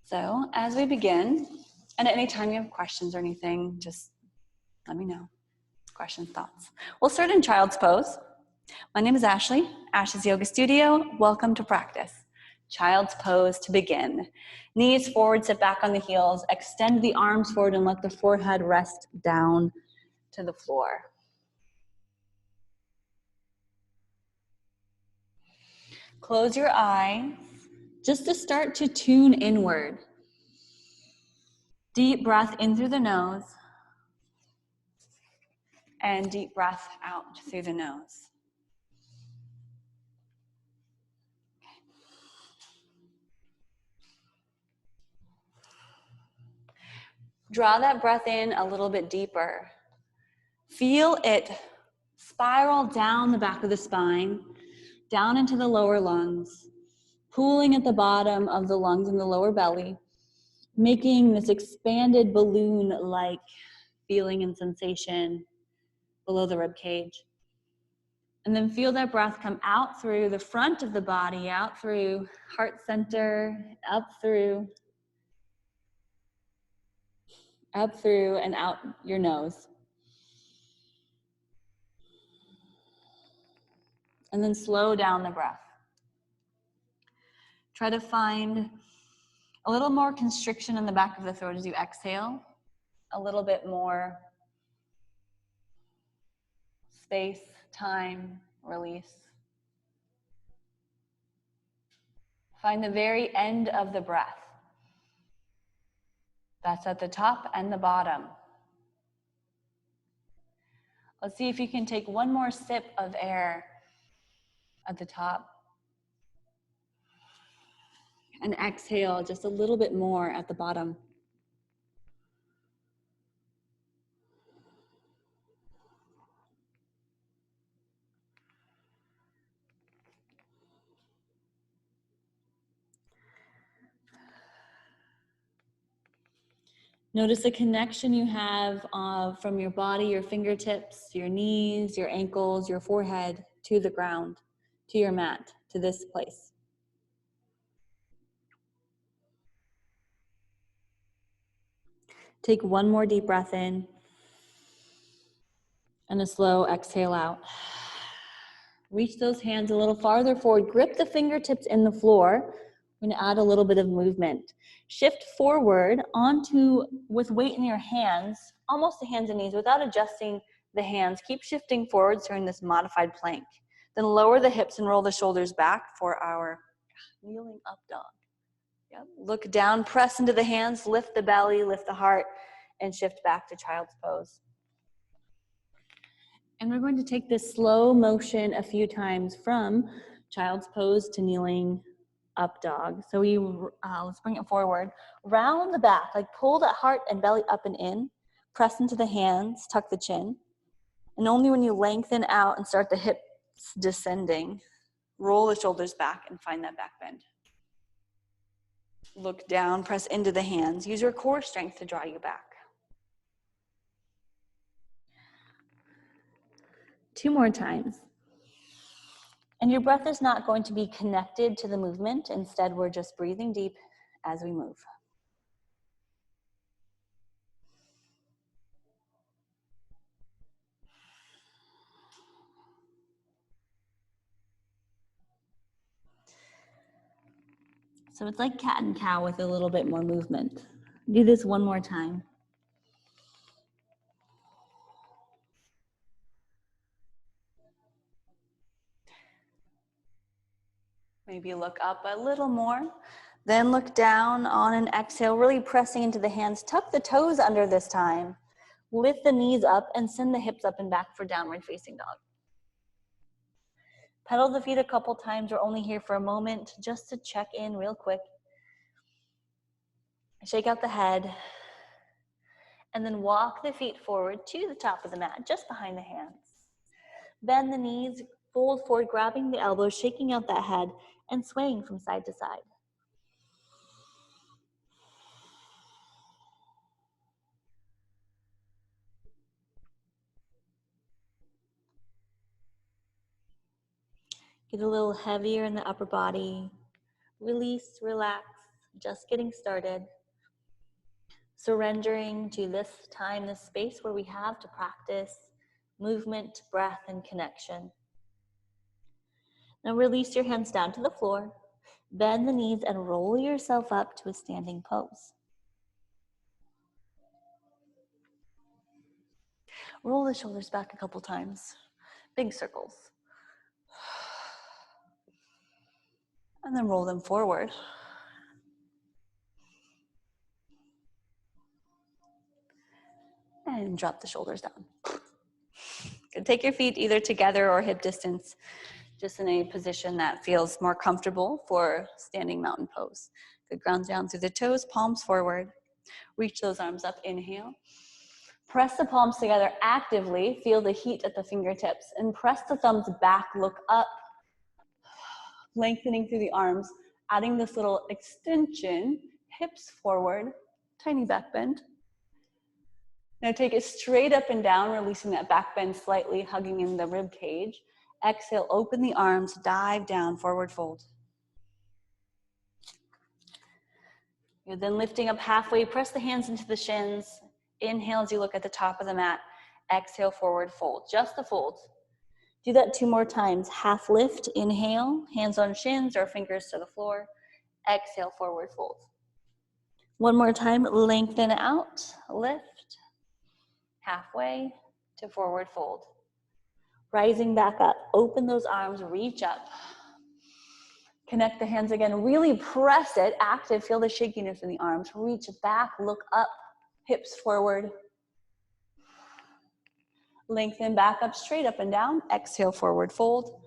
So as we begin, and at any time you have questions or anything, just let me know. Questions, thoughts. We'll start in child's pose. My name is Ashley, Ash's Yoga Studio. Welcome to practice. Child's pose to begin. Knees forward, sit back on the heels, extend the arms forward and let the forehead rest down to the floor. Close your eyes just to start to tune inward. Deep breath in through the nose and deep breath out through the nose. Draw that breath in a little bit deeper. Feel it spiral down the back of the spine, down into the lower lungs, pooling at the bottom of the lungs and the lower belly, making this expanded balloon-like feeling and sensation below the rib cage. And then feel that breath come out through the front of the body, out through heart center, up through, and out your nose. And then slow down the breath. Try to find a little more constriction in the back of the throat as you exhale, a little bit more space, time, release. Find the very end of the breath. That's at the top and the bottom. Let's see if you can take one more sip of air at the top. And exhale just a little bit more at the bottom. Notice the connection you have from your body, your fingertips, your knees, your ankles, your forehead to the ground, to your mat, to this place. Take one more deep breath in and a slow exhale out. Reach those hands a little farther forward. Grip the fingertips in the floor. We're going to add a little bit of movement. Shift forward with weight in your hands, almost the hands and knees, without adjusting the hands. Keep shifting forwards during this modified plank. Then lower the hips and roll the shoulders back for our kneeling up dog. Yep. Look down, press into the hands, lift the belly, lift the heart, and shift back to child's pose. And we're going to take this slow motion a few times from child's pose to kneeling up dog. So let's bring it forward. Round the back, like pull that heart and belly up and in. Press into the hands, tuck the chin. And only when you lengthen out and start the hips descending, roll the shoulders back and find that back bend. Look down, press into the hands. Use your core strength to draw you back. 2 more times. And your breath is not going to be connected to the movement. Instead, we're just breathing deep as we move. So it's like cat and cow with a little bit more movement. Do this one more time. Maybe look up a little more. Then look down on an exhale, really pressing into the hands. Tuck the toes under this time. Lift the knees up and send the hips up and back for downward facing dog. Pedal the feet a couple times. We're only here for a moment just to check in real quick. Shake out the head. And then walk the feet forward to the top of the mat, just behind the hands. Bend the knees, fold forward, grabbing the elbows, shaking out that head, and swaying from side to side. Get a little heavier in the upper body. Release, relax. Just getting started. Surrendering to this time, this space where we have to practice movement, breath, and connection. Now release your hands down to the floor. Bend the knees and roll yourself up to a standing pose. Roll the shoulders back a couple times. Big circles. And then roll them forward. And drop the shoulders down. Good. Take your feet either together or hip distance, just in a position that feels more comfortable for standing mountain pose. Good. Ground down through the toes, palms forward. Reach those arms up, inhale. Press the palms together actively. Feel the heat at the fingertips. And press the thumbs back, look up. Lengthening through the arms, adding this little extension, hips forward, tiny back bend. Now take it straight up and down, releasing that back bend slightly, hugging in the rib cage. Exhale, open the arms, dive down, forward fold. You're then lifting up halfway, press the hands into the shins. Inhale as you look at the top of the mat. Exhale, forward fold, just the fold. Do that 2 more times. Half lift, inhale, hands on shins or fingers to the floor. Exhale, forward fold. 1 more time, lengthen out, lift. Halfway to forward fold. Rising back up, open those arms, reach up. Connect the hands again, really press it, active, feel the shakiness in the arms. Reach back, look up, hips forward. Lengthen back up, straight up and down. Exhale, forward fold.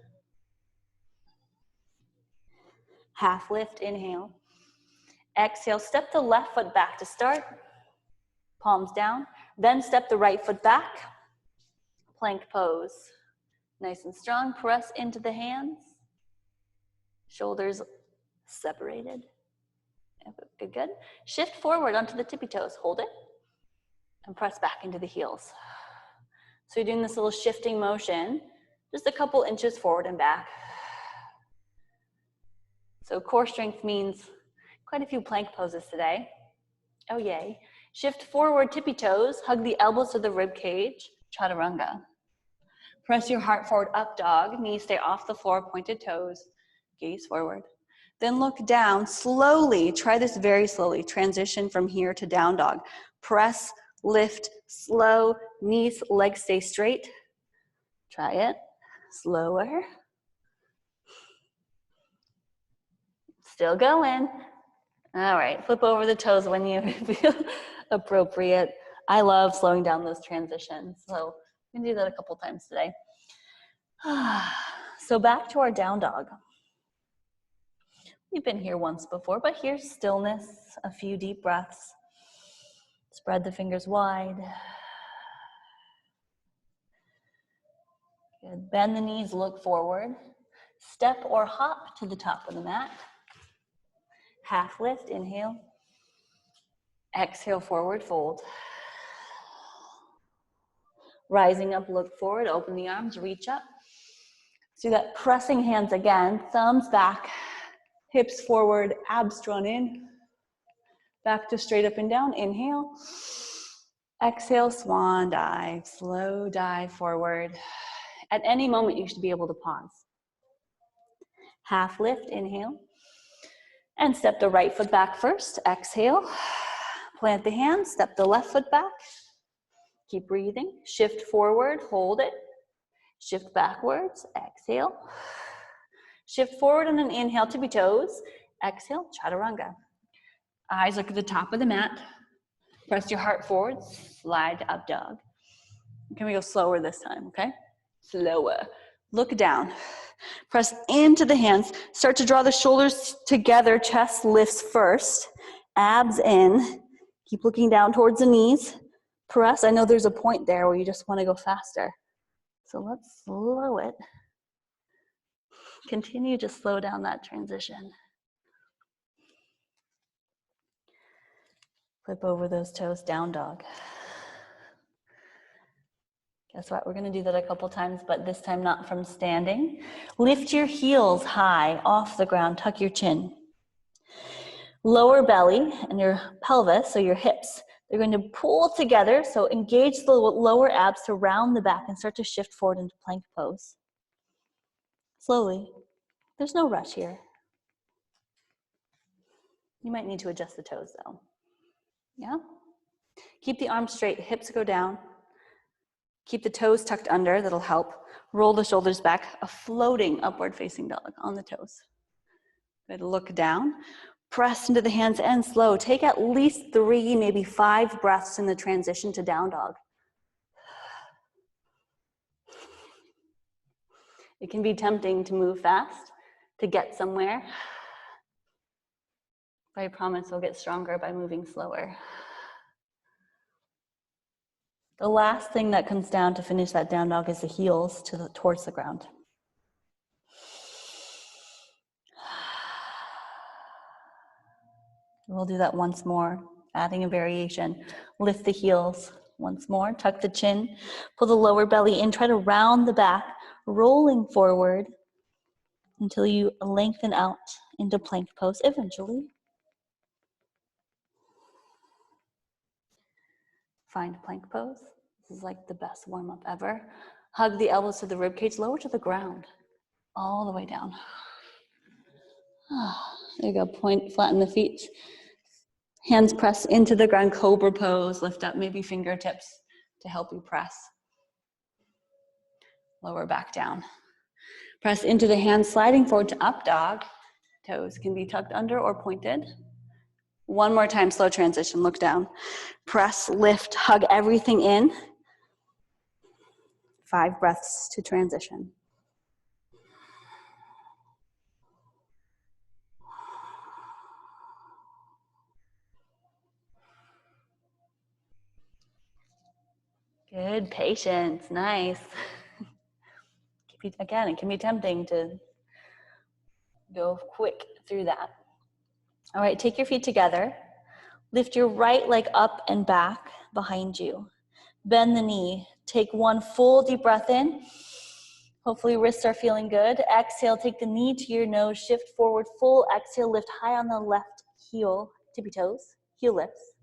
Half lift, inhale. Exhale, step the left foot back to start. Palms down. Then step the right foot back. Plank pose. Nice and strong. Press into the hands. Shoulders separated. Good, good. Shift forward onto the tippy toes. Hold it. And press back into the heels. So you're doing this little shifting motion, just a couple inches forward and back. So core strength means quite a few plank poses today. Oh, yay. Shift forward, tippy toes, hug the elbows to the rib cage, chaturanga. Press your heart forward, up dog, knees stay off the floor, pointed toes, gaze forward. Then look down, slowly, try this very slowly, transition from here to down dog. Press, lift, slow, knees, legs stay straight. Try it, slower. Still going. All right, flip over the toes when you feel appropriate. I love slowing down those transitions, so we can do that a couple times today. So back to our down dog. We've been here once before, but here's stillness, a few deep breaths. Spread the fingers wide. Good. Bend the knees, look forward. Step or hop to the top of the mat. Half lift, inhale. Exhale, forward fold. Rising up, look forward, open the arms, reach up. Do that pressing hands again, thumbs back, hips forward, abs drawn in. Back to straight up and down, inhale. Exhale, swan dive, slow dive forward. At any moment, you should be able to pause. Half lift, inhale. And step the right foot back first, exhale. Plant the hands, step the left foot back. Keep breathing, shift forward, hold it. Shift backwards, exhale. Shift forward on an inhale, tippy toes. Exhale, chaturanga. Eyes look at the top of the mat. Press your heart forward, slide up dog. Can we go slower this time, okay? Slower. Look down. Press into the hands. Start to draw the shoulders together. Chest lifts first. Abs in. Keep looking down towards the knees. Press. I know there's a point there where you just want to go faster. So let's slow it. Continue to slow down that transition. Flip over those toes, down dog. Guess what? We're going to do that a couple times, but this time not from standing. Lift your heels high off the ground. Tuck your chin. Lower belly and your pelvis, so your hips, they're going to pull together. So engage the lower abs to round the back and start to shift forward into plank pose. Slowly. There's no rush here. You might need to adjust the toes though. Yeah? Keep the arms straight, hips go down. Keep the toes tucked under, that'll help. Roll the shoulders back, a floating upward facing dog on the toes. Good, look down. Press into the hands and slow. Take at least 3, maybe 5 breaths in the transition to down dog. It can be tempting to move fast, to get somewhere. But I promise we'll get stronger by moving slower. The last thing that comes down to finish that down dog is the heels towards the ground. We'll do that once more, adding a variation. Lift the heels once more, tuck the chin, pull the lower belly in, try to round the back, rolling forward until you lengthen out into plank pose eventually. Find plank pose. This is like the best warm-up ever. Hug the elbows to the rib cage, lower to the ground, all the way down. There you go, point, flatten the feet. Hands press into the ground, cobra pose. Lift up maybe fingertips to help you press. Lower back down. Press into the hands, sliding forward to up dog. Toes can be tucked under or pointed. One more time, slow transition, look down. Press, lift, hug everything in. 5 breaths to transition. Good, patience, nice. Again, it can be tempting to go quick through that. All right, take your feet together. Lift your right leg up and back behind you. Bend the knee. Take one full deep breath in. Hopefully wrists are feeling good. Exhale, take the knee to your nose, shift forward, full exhale, lift high on the left heel, tippy toes, heel lifts.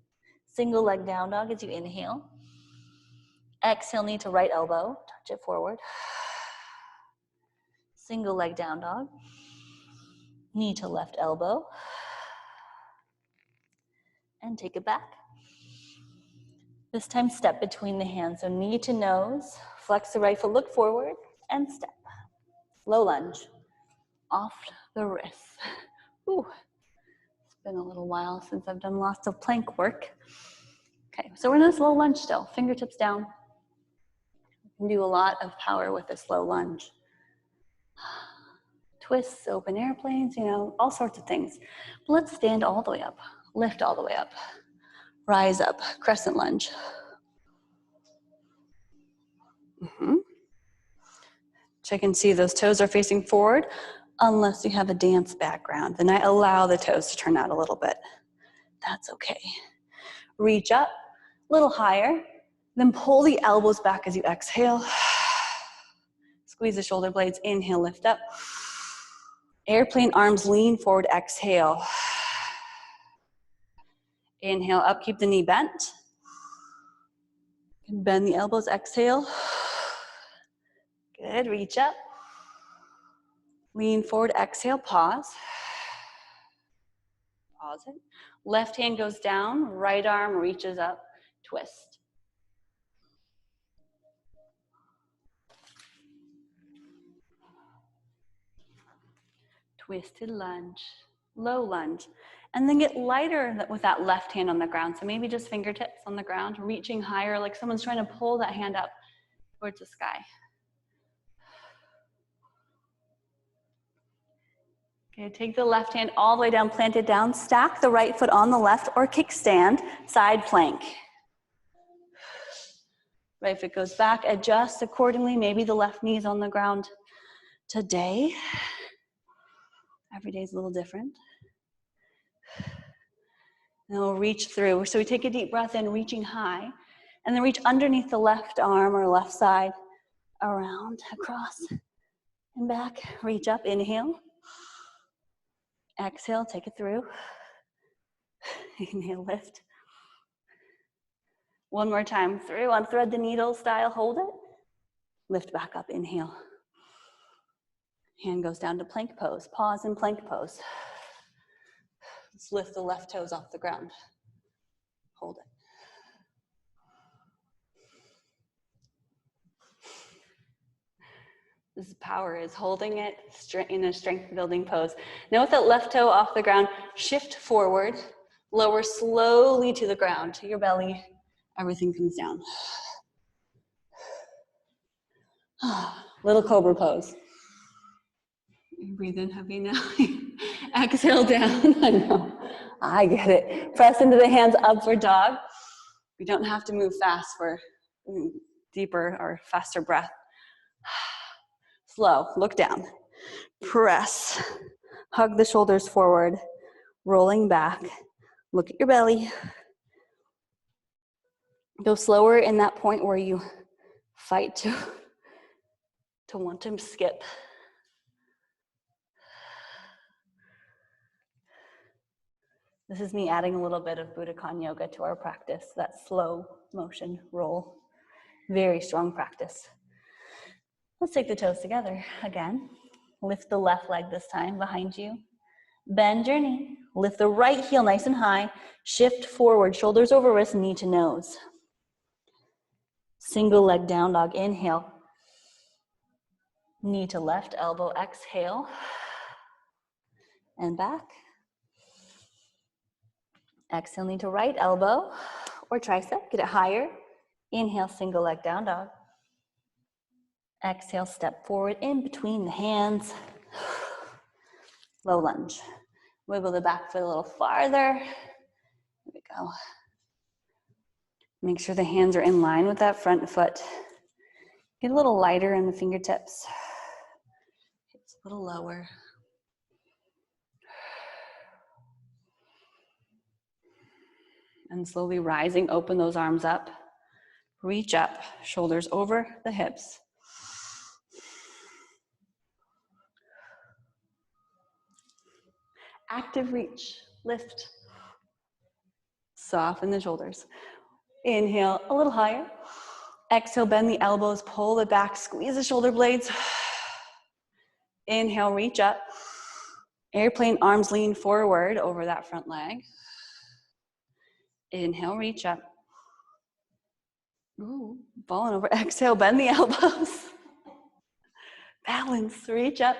Single leg down dog as you inhale. Exhale, knee to right elbow, touch it forward. Single leg down dog. Knee to left elbow. And take it back. This time, step between the hands. So knee to nose, flex the right foot, look forward, and step. Low lunge, off the wrists. Ooh, it's been a little while since I've done lots of plank work. Okay, so we're in this low lunge still, fingertips down. You can do a lot of power with this low lunge. Twists, open airplanes, you know, all sorts of things. But let's stand all the way up, lift all the way up, rise up, crescent lunge. Check and see those toes are facing forward, unless you have a dance background. Then I allow the toes to turn out a little bit. That's okay. Reach up, a little higher, then pull the elbows back as you exhale. Squeeze the shoulder blades, inhale, lift up. Airplane arms lean forward, exhale. Inhale up, keep the knee bent. Bend the elbows, exhale. Good, reach up. Lean forward, exhale, pause. Pause it. Left hand goes down, right arm reaches up, twist. Twisted lunge, low lunge. And then get lighter with that left hand on the ground. So maybe just fingertips on the ground, reaching higher like someone's trying to pull that hand up towards the sky. Okay, take the left hand all the way down, plant it down, stack the right foot on the left or kickstand, side plank. Right foot goes back, adjust accordingly. Maybe the left knee is on the ground today. Every day is a little different. And we'll reach through. So we take a deep breath in, reaching high, and then reach underneath the left arm or left side, around, across, and back. Reach up, inhale. Exhale, take it through. Inhale, lift. One more time through on thread the needle style, hold it. Lift back up, inhale. Hand goes down to plank pose. Pause in plank pose. Let's lift the left toes off the ground. Hold it. This power is holding it in a strength building pose. Now with that left toe off the ground, shift forward, lower slowly to the ground, to your belly. Everything comes down. Little cobra pose. Breathe in heavy now. Exhale down. I know. I get it. Press into the hands, upward dog. We don't have to move fast for deeper or faster breath. Slow. Look down. Press. Hug the shoulders forward. Rolling back. Look at your belly. Go slower in that point where you fight to want to skip. This is me adding a little bit of Budokan yoga to our practice, that slow motion roll. Very strong practice. Let's take the toes together again. Lift the left leg this time behind you. Bend your knee. Lift the right heel nice and high. Shift forward, shoulders over wrist, knee to nose. Single leg down dog, inhale. Knee to left, elbow, exhale. And back. Exhale, knee to right, elbow or tricep, get it higher. Inhale, single leg down dog. Exhale, step forward in between the hands. Low lunge. Wiggle the back foot a little farther. Here we go. Make sure the hands are in line with that front foot. Get a little lighter in the fingertips. Hips a little lower. And slowly rising, open those arms up. Reach up, shoulders over the hips. Active reach, lift. Soften the shoulders. Inhale, a little higher. Exhale, bend the elbows, pull it back, squeeze the shoulder blades. Inhale, reach up. Airplane arms lean forward over that front leg. Inhale, reach up. Ooh, falling over. Exhale, bend the elbows. Balance, reach up.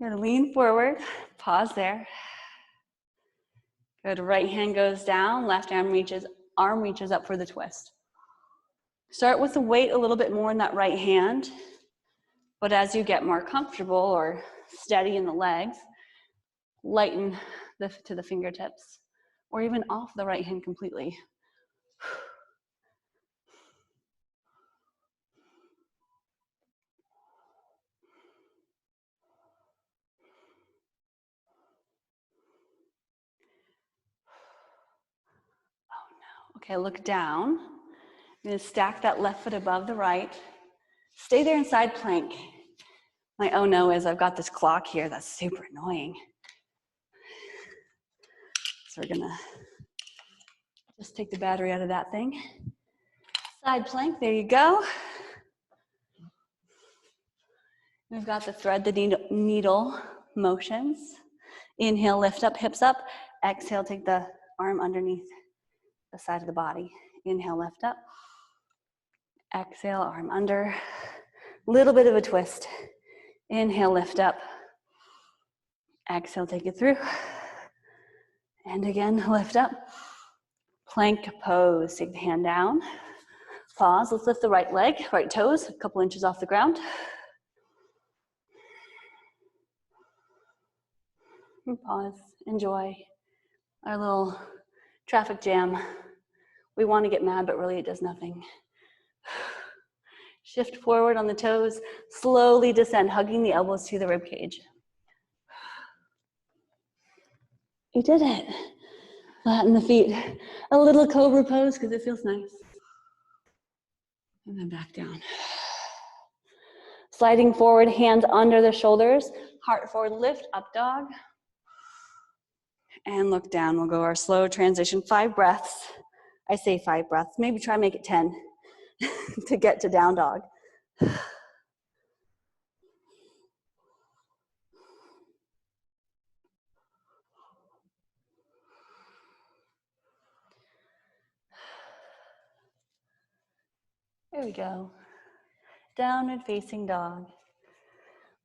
Good, lean forward. Pause there. Good, right hand goes down, left arm reaches up for the twist. Start with the weight a little bit more in that right hand, but as you get more comfortable or steady in the legs, lighten to the fingertips, or even off the right hand completely. Oh no. Okay, look down. I'm going to stack that left foot above the right. Stay there in side plank. My oh no is I've got this clock here that's super annoying. So we're gonna just take the battery out of that thing. Side plank, there you go. We've got the thread the needle motions. Inhale, lift up, hips up. Exhale, take the arm underneath the side of the body. Inhale, lift up. Exhale, arm under. Little bit of a twist. Inhale, lift up. Exhale, take it through. And again, lift up. Plank pose. Take the hand down. Pause. Let's lift the right leg, right toes, a couple inches off the ground. And pause. Enjoy our little traffic jam. We want to get mad, but really it does nothing. Shift forward on the toes. Slowly descend, hugging the elbows to the rib cage. You did it. Flatten the feet. A little cobra pose because it feels nice. And then back down. Sliding forward, hands under the shoulders. Heart forward, lift, up dog. And look down. We'll go our slow transition, 5 breaths. I say 5 breaths. Maybe try and make it 10 to get to down dog. There we go. Downward facing dog.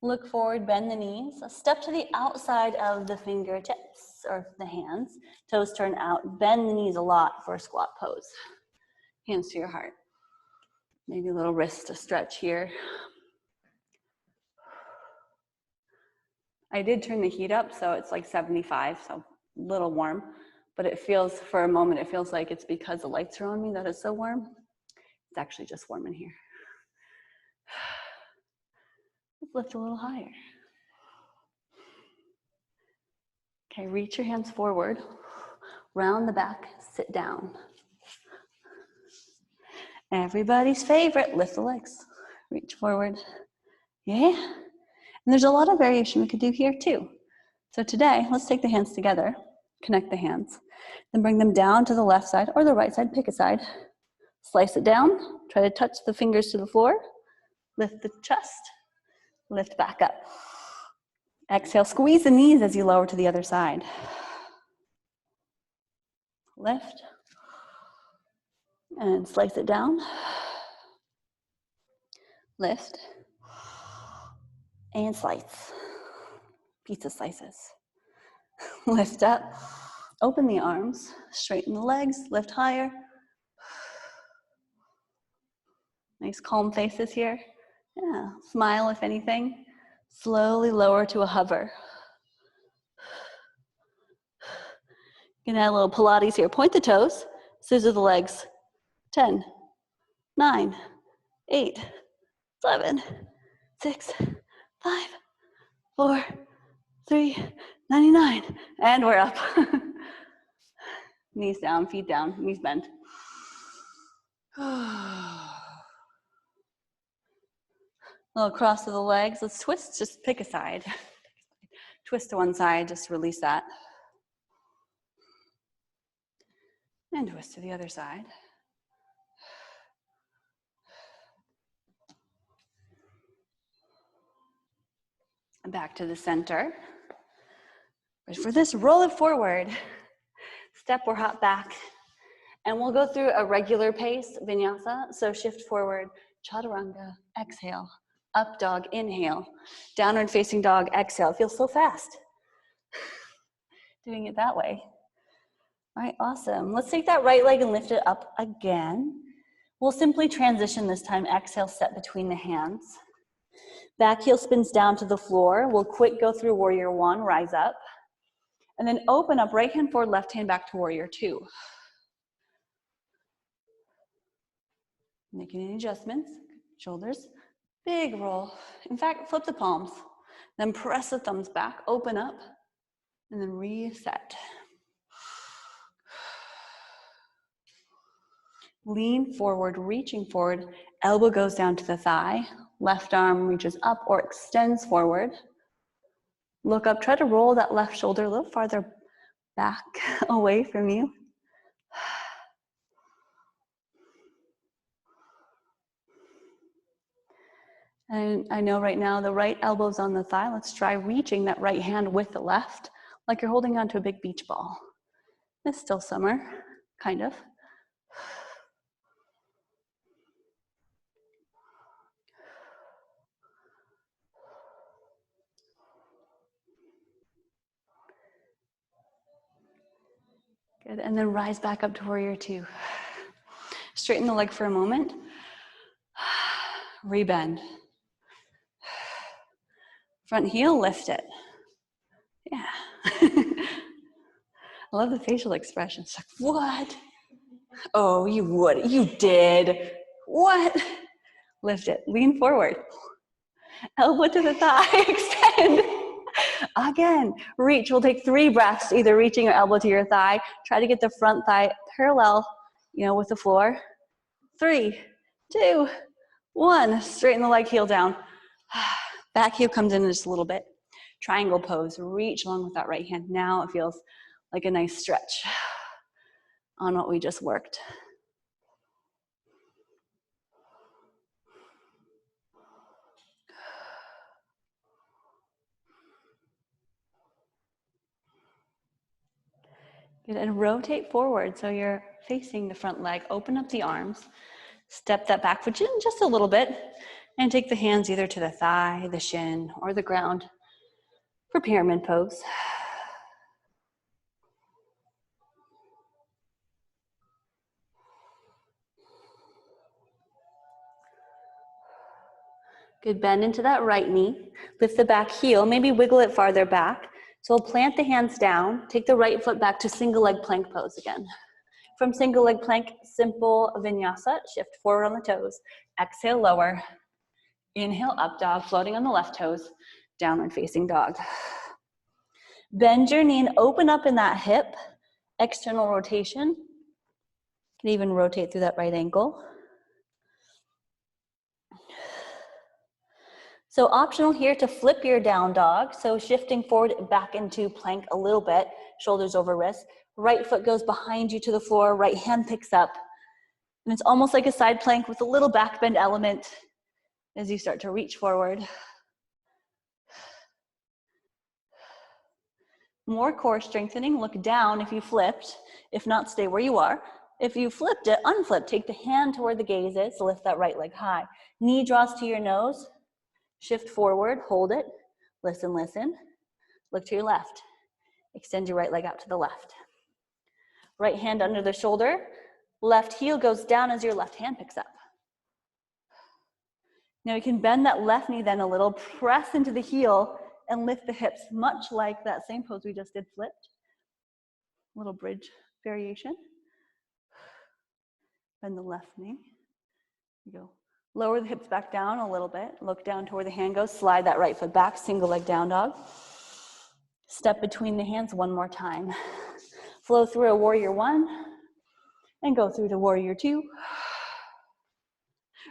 Look forward, bend the knees. Step to the outside of the fingertips or the hands. Toes turn out. Bend the knees a lot for a squat pose. Hands to your heart. Maybe a little wrist to stretch here. I did turn the heat up, so it's like 75, so a little warm. But it feels, for a moment, it feels like it's because the lights are on me that it's so warm. It's actually just warm in here. Let's lift a little higher. Okay, reach your hands forward, round the back, sit down. Everybody's favorite, lift the legs, reach forward. Yeah, and there's a lot of variation we could do here too. So today, let's take the hands together, connect the hands, then bring them down to the left side or the right side, pick a side. Slice it down, try to touch the fingers to the floor, lift the chest, lift back up. Exhale, squeeze the knees as you lower to the other side. Lift, and slice it down. Lift, and slice. Pizza slices. Lift up, open the arms, straighten the legs, lift higher. Nice calm faces here. Yeah, smile if anything. Slowly lower to a hover. You can add a little Pilates here. Point the toes, scissor the legs. 10, 9, 8, 7, 6, 5, 4, 3, 99. And we're up. Knees down, feet down, knees bent. A little cross of the legs. Let's twist, just pick a side. Twist to one side, just release that. And twist to the other side. And back to the center. But for this, roll it forward. Step or hop back. And we'll go through a regular pace, vinyasa. So shift forward, chaturanga, exhale. Up dog, inhale. Downward facing dog, exhale. It feels so fast. Doing it that way. All right, awesome. Let's take that right leg and lift it up again. We'll simply transition this time. Exhale, step between the hands. Back heel spins down to the floor. We'll quick go through warrior one, rise up. And then open up, right hand forward, left hand back to warrior two. Making any adjustments, shoulders, big roll. In fact, flip the palms. Then press the thumbs back, open up, and then reset. Lean forward, reaching forward, elbow goes down to the thigh, left arm reaches up or extends forward. Look up, try to roll that left shoulder a little farther back away from you. And I know right now the right elbow's on the thigh. Let's try reaching that right hand with the left, like you're holding onto a big beach ball. It's still summer, kind of. Good, and then rise back up to warrior two. Straighten the leg for a moment. Rebend. Front heel, lift it. Yeah. I love the facial expressions. Like, what? Oh, you would. You did. What? Lift it. Lean forward. Elbow to the thigh. Extend. Again. Reach. We'll take 3 breaths, either reaching your elbow to your thigh. Try to get the front thigh parallel, with the floor. 3, 2, 1. Straighten the leg, heel down. Back heel comes in just a little bit. Triangle pose. Reach along with that right hand. Now it feels like a nice stretch on what we just worked. Good, and rotate forward so you're facing the front leg. Open up the arms, step that back foot in just a little bit, and take the hands either to the thigh, the shin, or the ground for pyramid pose. Good, bend into that right knee. Lift the back heel, maybe wiggle it farther back. So we'll plant the hands down, take the right foot back to single leg plank pose again. From single leg plank, simple vinyasa, shift forward on the toes. Exhale, lower. Inhale, up dog, floating on the left toes, downward facing dog. Bend your knee and open up in that hip, external rotation. You can even rotate through that right ankle. So optional here to flip your down dog. So shifting forward back into plank a little bit, shoulders over wrists. Right foot goes behind you to the floor, right hand picks up. And it's almost like a side plank with a little back bend element as you start to reach forward. More core strengthening, look down if you flipped. If not, stay where you are. If you flipped it, unflip, take the hand toward the gaze is, lift that right leg high. Knee draws to your nose, shift forward, hold it, listen, listen. Look to your left. Extend your right leg out to the left. Right hand under the shoulder, left heel goes down as your left hand picks up. Now you can bend that left knee then a little, press into the heel and lift the hips, much like that same pose we just did flipped. Little bridge variation. Bend the left knee. You go. Lower the hips back down a little bit. Look down to where the hand goes. Slide that right foot back, single leg down dog. Step between the hands one more time. Flow through a warrior one and go through to warrior two.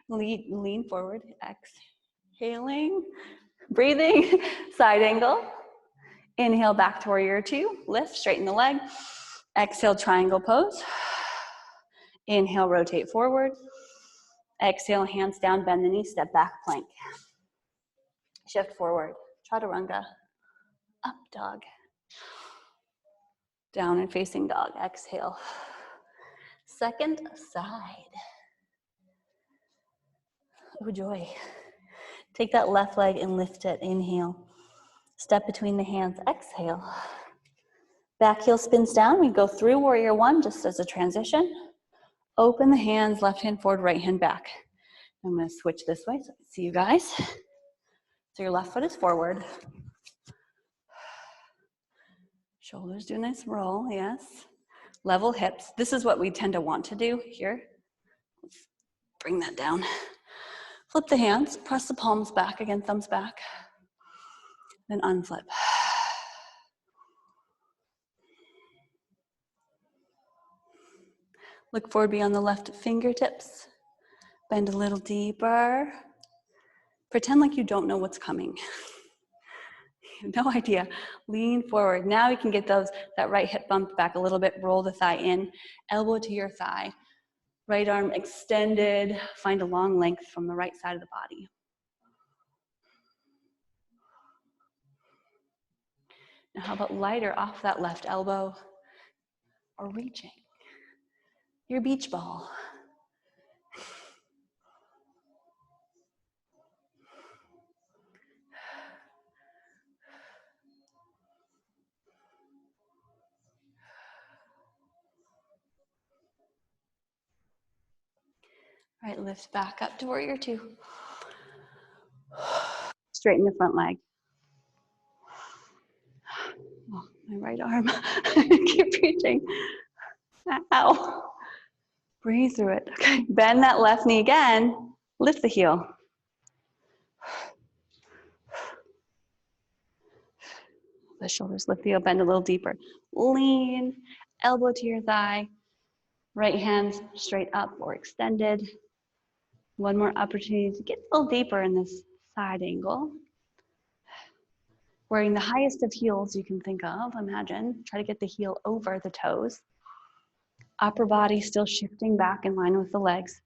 Lean forward, exhaling, breathing, side angle. Inhale back to warrior two, lift, straighten the leg. Exhale, triangle pose. Inhale, rotate forward. Exhale, hands down, bend the knee, step back, plank. Shift forward, chaturanga, up dog. Down and facing dog, exhale. Second side. Oh, joy. Take that left leg and lift it, inhale. Step between the hands, exhale. Back heel spins down, we go through warrior one just as a transition. Open the hands, left hand forward, right hand back. I'm gonna switch this way so I can see you guys. So your left foot is forward. Shoulders do a nice roll, yes. Level hips. This is what we tend to want to do here. Let's bring that down. Flip the hands, press the palms back, again, thumbs back. Then unflip. Look forward beyond the left fingertips. Bend a little deeper. Pretend like you don't know what's coming. You have no idea. Lean forward. Now you can get that right hip bumped back a little bit. Roll the thigh in. Elbow to your thigh. Right arm extended. Find a long length from the right side of the body. Now how about lighter off that left elbow or reaching? Your beach ball. All right, lift back up to warrior two. Straighten the front leg. Oh, my right arm. Keep reaching. Ow. Breathe through it. Okay, bend that left knee again. Lift the heel. The shoulders lift the heel, bend a little deeper. Lean, elbow to your thigh. Right hand straight up or extended. One more opportunity to get a little deeper in this side angle. Wearing the highest of heels you can think of, imagine. Try to get the heel over the toes. Upper body still shifting back in line with the legs.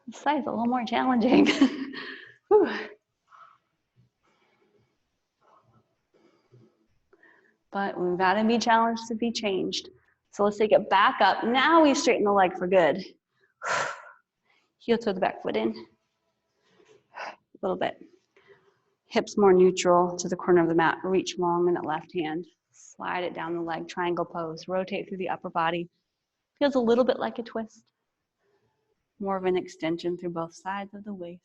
This side's a little more challenging. Whew. But we've got to be challenged to be changed. So let's take it back up. Now we straighten the leg for good. Heel toe the back foot in. A little bit. Hips more neutral to the corner of the mat. Reach long in that left hand. Slide it down the leg, triangle pose. Rotate through the upper body. Feels a little bit like a twist. More of an extension through both sides of the waist.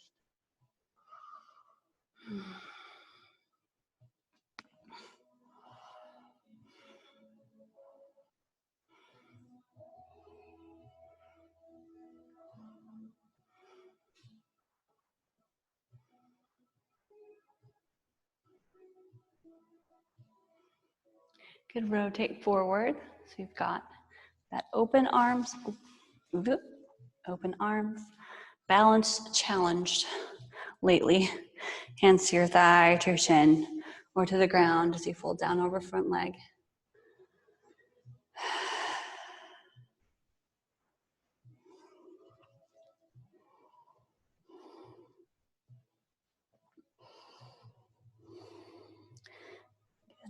Could rotate forward. So you've got that open arms, open arms, balanced, challenged lately. Hands to your thigh, to your shin, or to the ground as you fold down over front leg.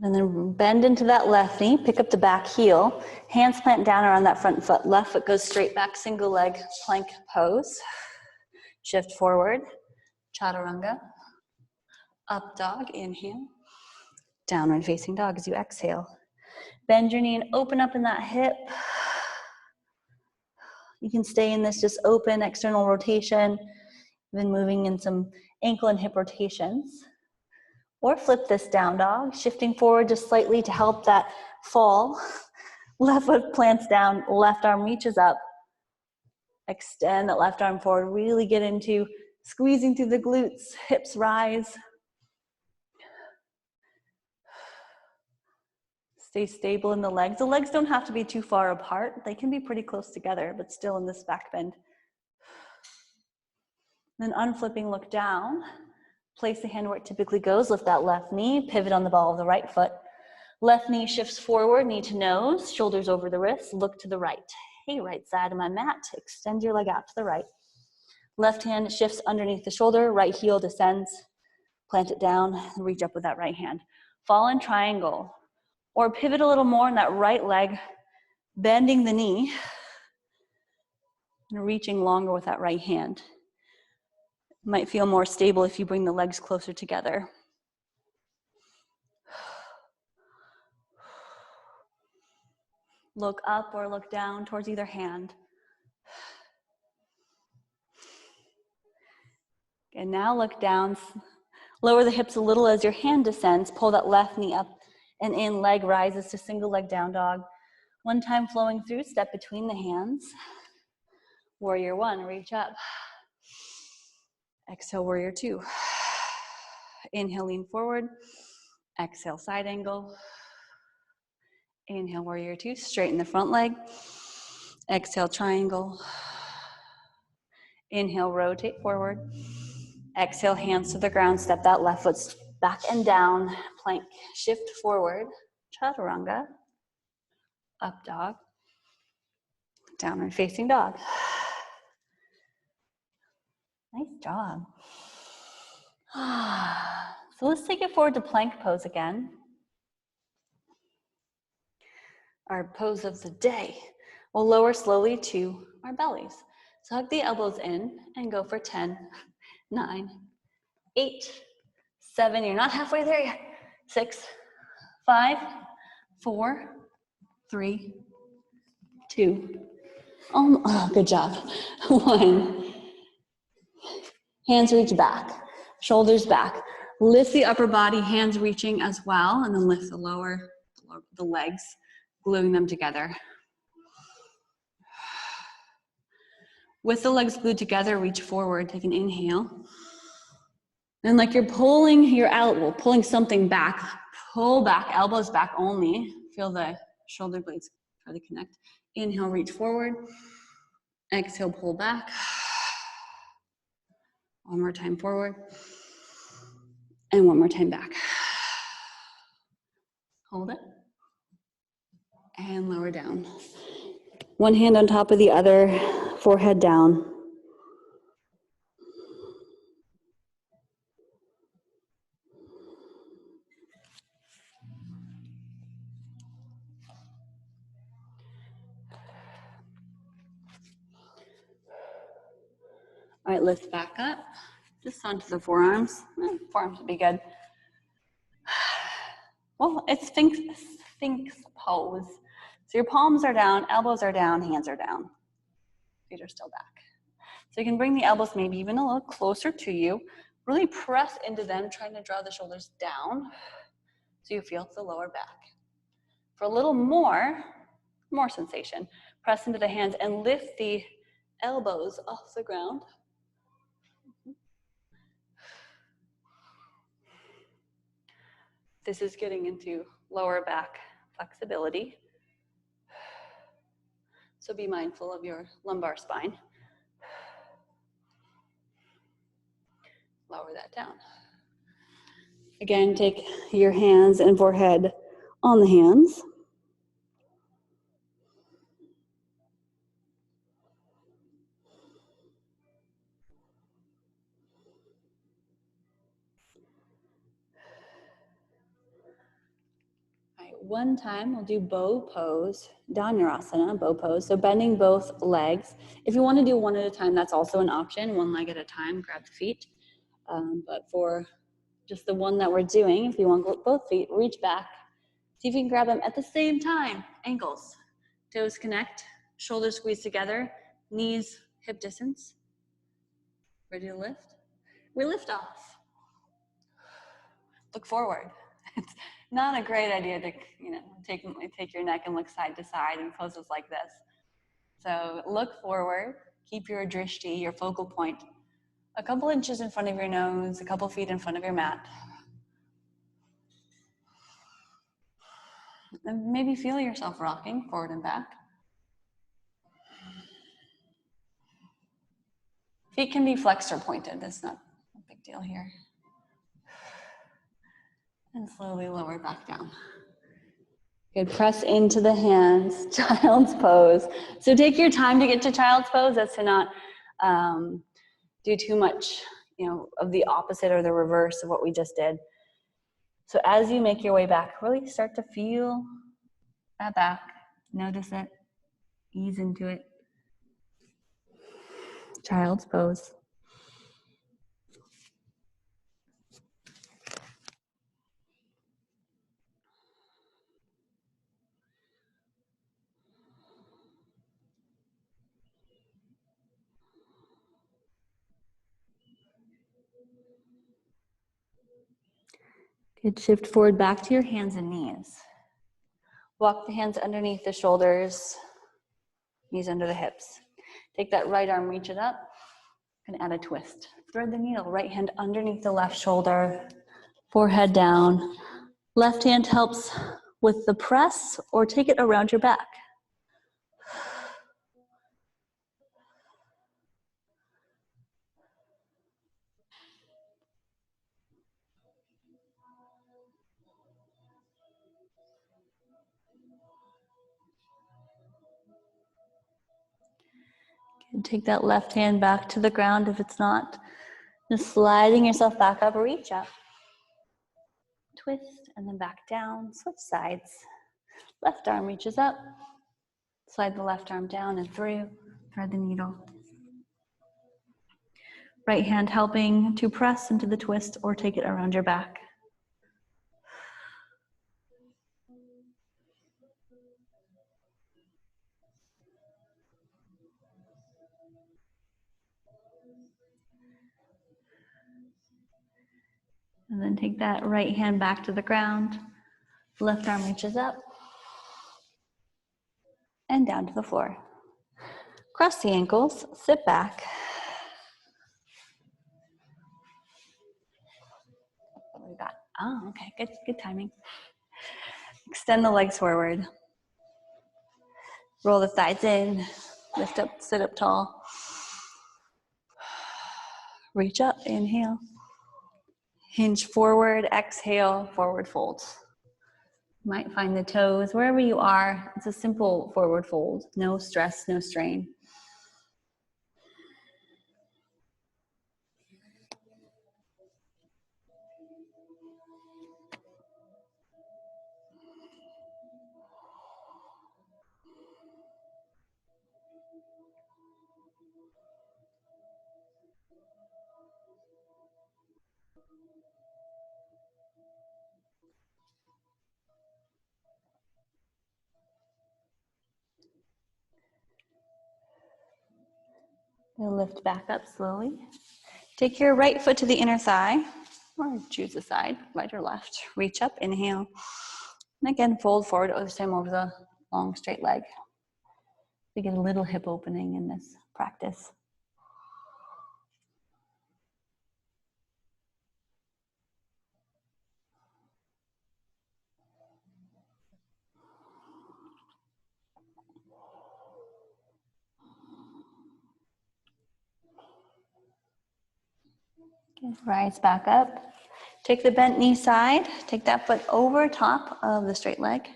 And then bend into that left knee, pick up the back heel, hands plant down around that front foot. Left foot goes straight back, single leg plank pose. Shift forward, chaturanga. Up dog, inhale. Downward facing dog as you exhale. Bend your knee and open up in that hip. You can stay in this just open external rotation. Then moving in some ankle and hip rotations. Or flip this down dog, shifting forward just slightly to help that fall. Left foot plants down, left arm reaches up. Extend that left arm forward, really get into squeezing through the glutes, hips rise. Stay stable in the legs. The legs don't have to be too far apart. They can be pretty close together, but still in this back bend. Then unflipping, look down. Place the hand where it typically goes. Lift that left knee, pivot on the ball of the right foot. Left knee shifts forward, knee to nose, shoulders over the wrists, look to the right. Hey, right side of my mat, extend your leg out to the right. Left hand shifts underneath the shoulder, right heel descends, plant it down, reach up with that right hand. Fall in triangle, or pivot a little more in that right leg, bending the knee, and reaching longer with that right hand. Might feel more stable if you bring the legs closer together. Look up or look down towards either hand. And now look down, lower the hips a little as your hand descends, pull that left knee up and in, leg rises to single leg down dog. One time flowing through, step between the hands. Warrior one, reach up. Exhale, warrior two. Inhale, lean forward. Exhale, side angle. Inhale, warrior two, straighten the front leg. Exhale, triangle. Inhale, rotate forward. Exhale, hands to the ground, step that left foot back and down, plank, shift forward, chaturanga, up dog, downward facing dog. Nice job. So let's take it forward to plank pose again. Our pose of the day. We'll lower slowly to our bellies. So hug the elbows in and go for 10, 9, 8, 7. You're not halfway there yet. 6, 5, 4, 3, 2. Oh, good job. 1. Hands reach back, shoulders back. Lift the upper body, hands reaching as well, and then lift the legs, gluing them together. With the legs glued together, reach forward, take an inhale. And like you're pulling your elbow, pulling something back, pull back, elbows back only. Feel the shoulder blades try to connect. Inhale, reach forward. Exhale, pull back. One more time forward. And one more time back. Hold it. And lower down. One hand on top of the other, forehead down. All right, lift back up, just onto the forearms. Forearms would be good. Well, it's Sphinx pose. So your palms are down, elbows are down, hands are down. Feet are still back. So you can bring the elbows maybe even a little closer to you. Really press into them, trying to draw the shoulders down so you feel the lower back. For a little more sensation, press into the hands and lift the elbows off the ground. This is getting into lower back flexibility. So be mindful of your lumbar spine. Lower that down. Again, take your hands and forehead on the hands. All right, one time we'll do bow pose, Dhanurasana, bow pose. So bending both legs. If you want to do one at a time, that's also an option. One leg at a time, grab the feet. But for just the one that we're doing, if you want both feet, reach back. See if you can grab them at the same time. Ankles, toes connect, shoulders squeeze together, knees hip distance. Ready to lift? We lift off. Look forward. It's not a great idea to, take your neck and look side to side in poses like this. So look forward, keep your drishti, your focal point, a couple inches in front of your nose, a couple feet in front of your mat. And maybe feel yourself rocking forward and back. Feet can be flexed or pointed. That's not a big deal here. And slowly lower back down. Good, press into the hands, child's pose. So take your time to get to child's pose. That's to not do too much, of the opposite or the reverse of what we just did. So as you make your way back, really start to feel that back. Notice it, ease into it. Child's pose. Good, shift forward back to your hands and knees. Walk the hands underneath the shoulders, knees under the hips. Take that right arm, reach it up, and add a twist. Thread the needle, right hand underneath the left shoulder, forehead down. Left hand helps with the press or take it around your back. And take that left hand back to the ground if it's not. Just sliding yourself back up, reach up. Twist and then back down, switch sides. Left arm reaches up. Slide the left arm down and through, thread the needle. Right hand helping to press into the twist or take it around your back. And then take that right hand back to the ground. Left arm reaches up and down to the floor. Cross the ankles, sit back. What do we got? Oh, okay, good timing. Extend the legs forward. Roll the thighs in, lift up, sit up tall. Reach up, inhale. Hinge forward, exhale, forward fold. You might find the toes wherever you are. It's a simple forward fold. No stress, no strain. You'll lift back up slowly. Take your right foot to the inner thigh, or choose a side, right or left. Reach up, inhale. And again, fold forward, this time over the long straight leg. We get a little hip opening in this practice. Okay, rise back up. Take the bent knee side. Take that foot over top of the straight leg.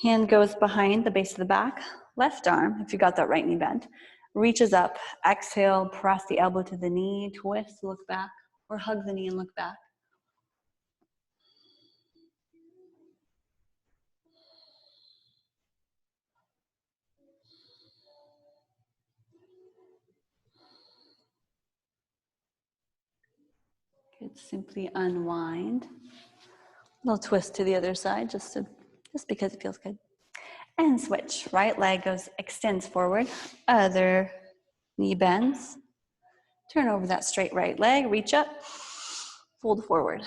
Hand goes behind the base of the back. Left arm, if you got that right knee bent, reaches up. Exhale, press the elbow to the knee, twist, look back, or hug the knee and look back. Good, simply unwind. Little twist to the other side, just because it feels good. And switch. Right leg extends forward. Other knee bends. Turn over that straight right leg. Reach up. Fold forward.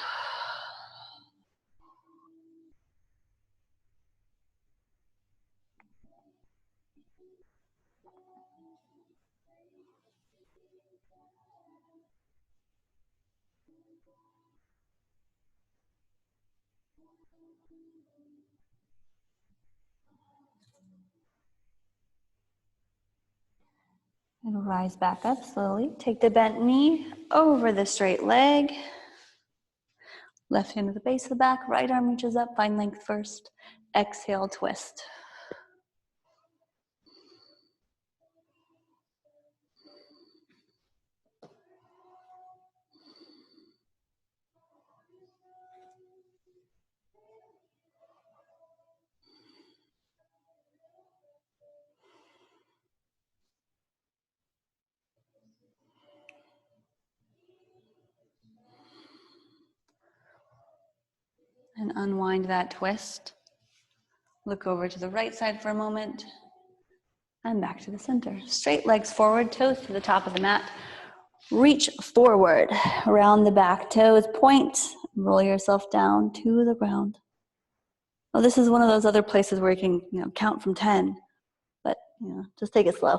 And rise back up slowly. Take the bent knee over the straight leg. Left hand at the base of the back. Right arm reaches up. Find length first. Exhale, twist. And unwind that twist. Look over to the right side for a moment. And back to the center. Straight legs forward, toes to the top of the mat. Reach forward, around the back toes, point, roll yourself down to the ground. Well, this is one of those other places where you can count from 10, but just take it slow.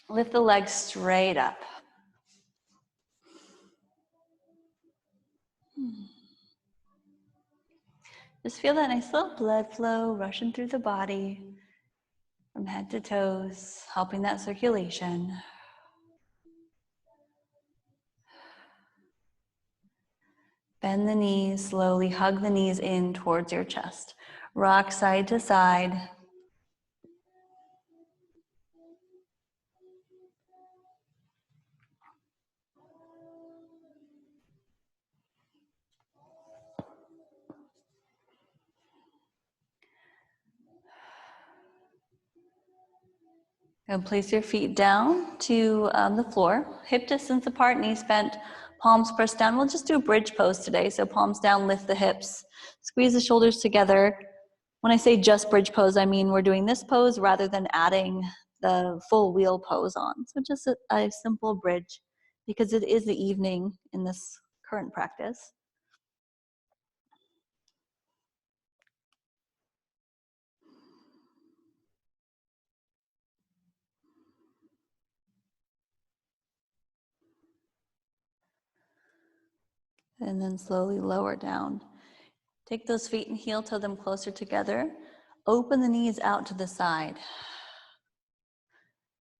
Lift the legs straight up. Just feel that nice little blood flow rushing through the body from head to toes, helping that circulation. Bend the knees, slowly hug the knees in towards your chest. Rock side to side. And place your feet down to the floor, hip distance apart, knees bent, palms pressed down. We'll just do a bridge pose today. So palms down, lift the hips, squeeze the shoulders together. When I say just bridge pose, I mean we're doing this pose rather than adding the full wheel pose on. So just a simple bridge, because it is the evening in this current practice. And then slowly lower down. Take those feet and heel toe them closer together. open the knees out to the side.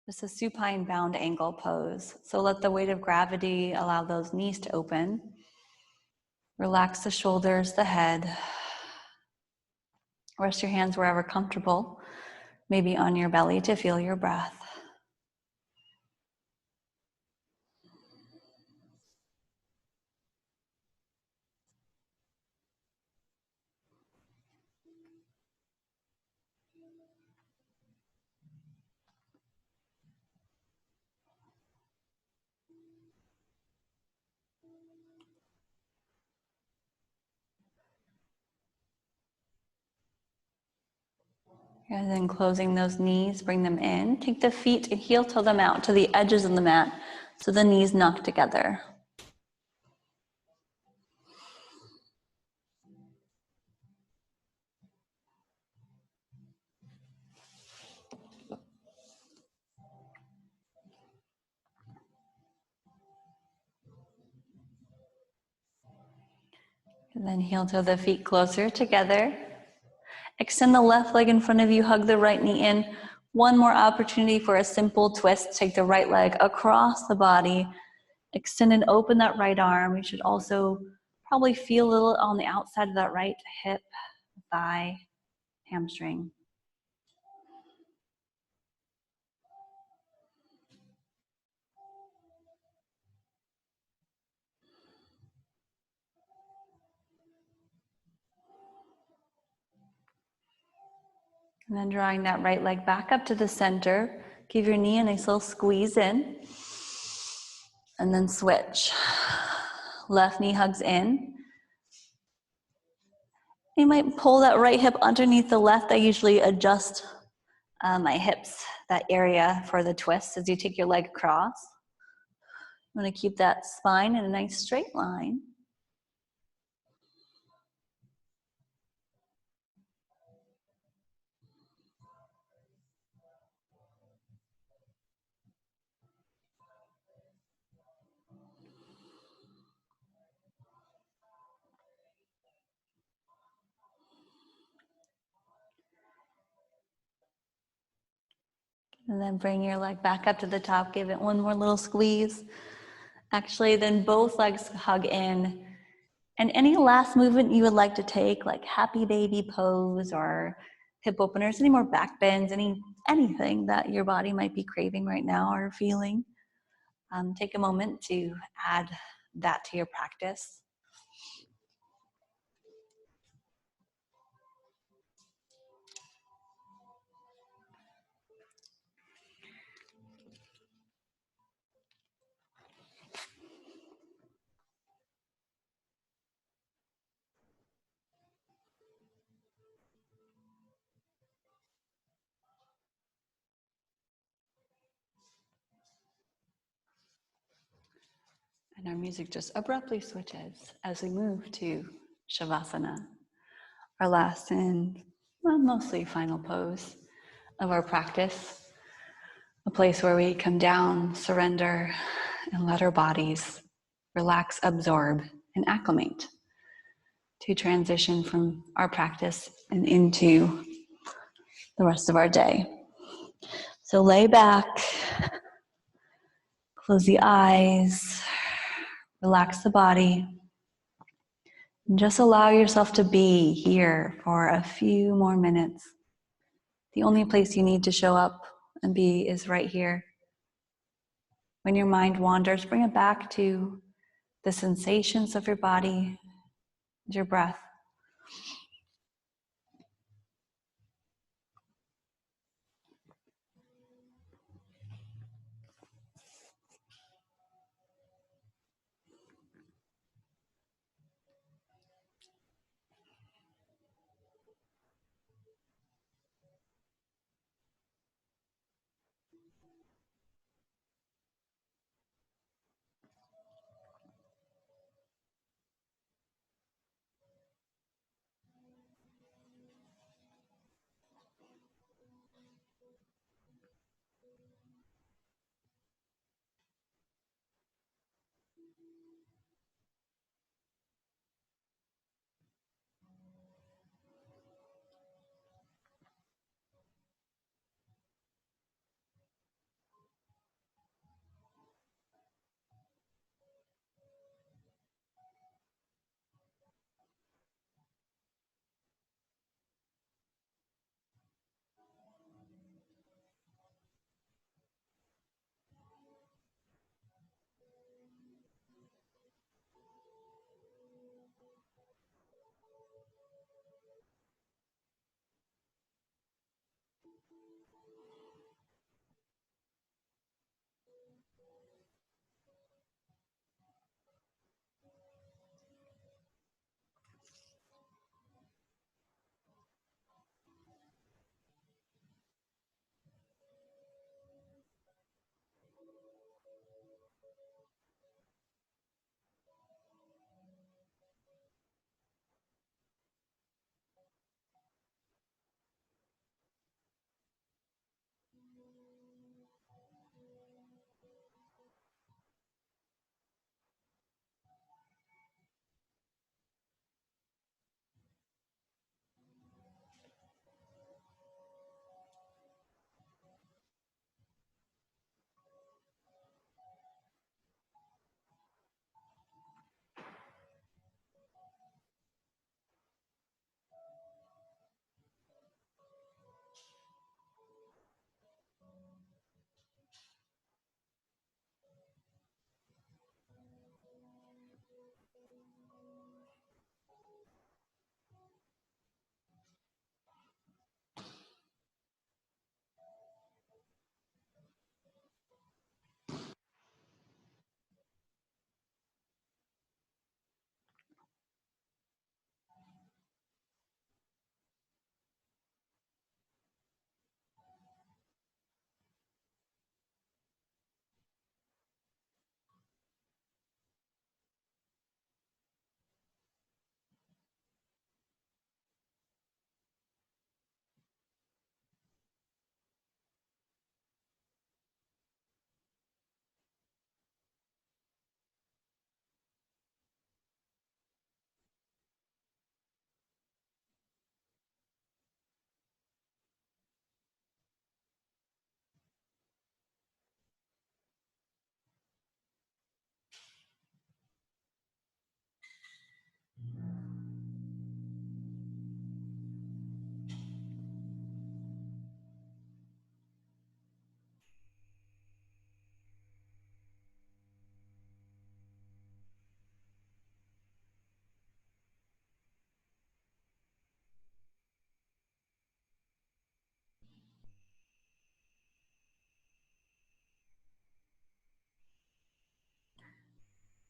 This is supine bound angle pose. So let the weight of gravity allow those knees to open. Relax the shoulders, the head. Rest your hands wherever comfortable, maybe on your belly to feel your breath. And then closing those knees, bring them in. Take the feet and heel toe them out to the edges of the mat so the knees knock together. And then heel toe the feet closer together. Extend the left leg in front of you, hug the right knee in. One more opportunity for a simple twist. Take the right leg across the body. Extend and open that right arm. You should also probably feel a little on the outside of that right hip, thigh, hamstring. And then drawing that right leg back up to the center. Give your knee a nice little squeeze in. And then switch. Left knee hugs in. You might pull that right hip underneath the left. I usually adjust my hips, that area for the twist as you take your leg across. You want to keep that spine in a nice straight line. And then bring your leg back up to the top. Give it one more little squeeze. Actually, then both legs hug in. And any last movement you would like to take, like happy baby pose or hip openers, any more back bends, anything that your body might be craving right now or feeling, take a moment to add that to your practice. And our music just abruptly switches as we move to Shavasana, our last and mostly final pose of our practice, a place where we come down, surrender, and let our bodies relax, absorb, and acclimate to transition from our practice and into the rest of our day. So lay back, close the eyes, relax the body, and just allow yourself to be here for a few more minutes. The only place you need to show up and be is right here. When your mind wanders, bring it back to the sensations of your body, your breath.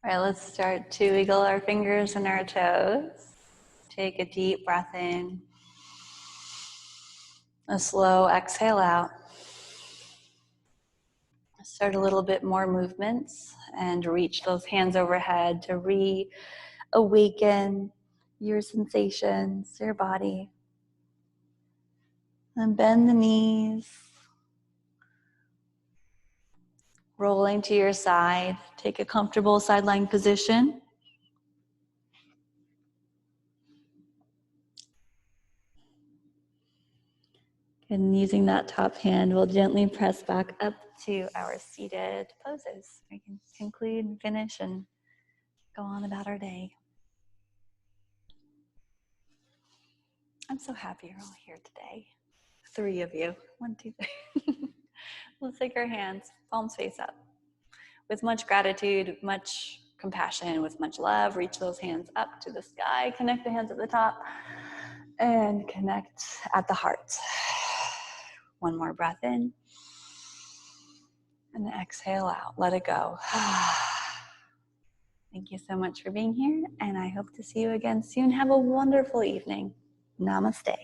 All right, let's start to wiggle our fingers and our toes. Take a deep breath in. A slow exhale out. Start a little bit more movements and reach those hands overhead to reawaken your sensations, your body. And bend the knees. Rolling to your side. Take a comfortable side lying position. And using that top hand, we'll gently press back up to our seated poses. We can conclude and finish and go on about our day. I'm so happy you're all here today. 3 of you. 1, 2, 3. Let's take our hands, palms face up. With much gratitude, much compassion, with much love, reach those hands up to the sky. Connect the hands at the top and connect at the heart. One more breath in. And exhale out. Let it go. Thank you so much for being here, and I hope to see you again soon. Have a wonderful evening. Namaste.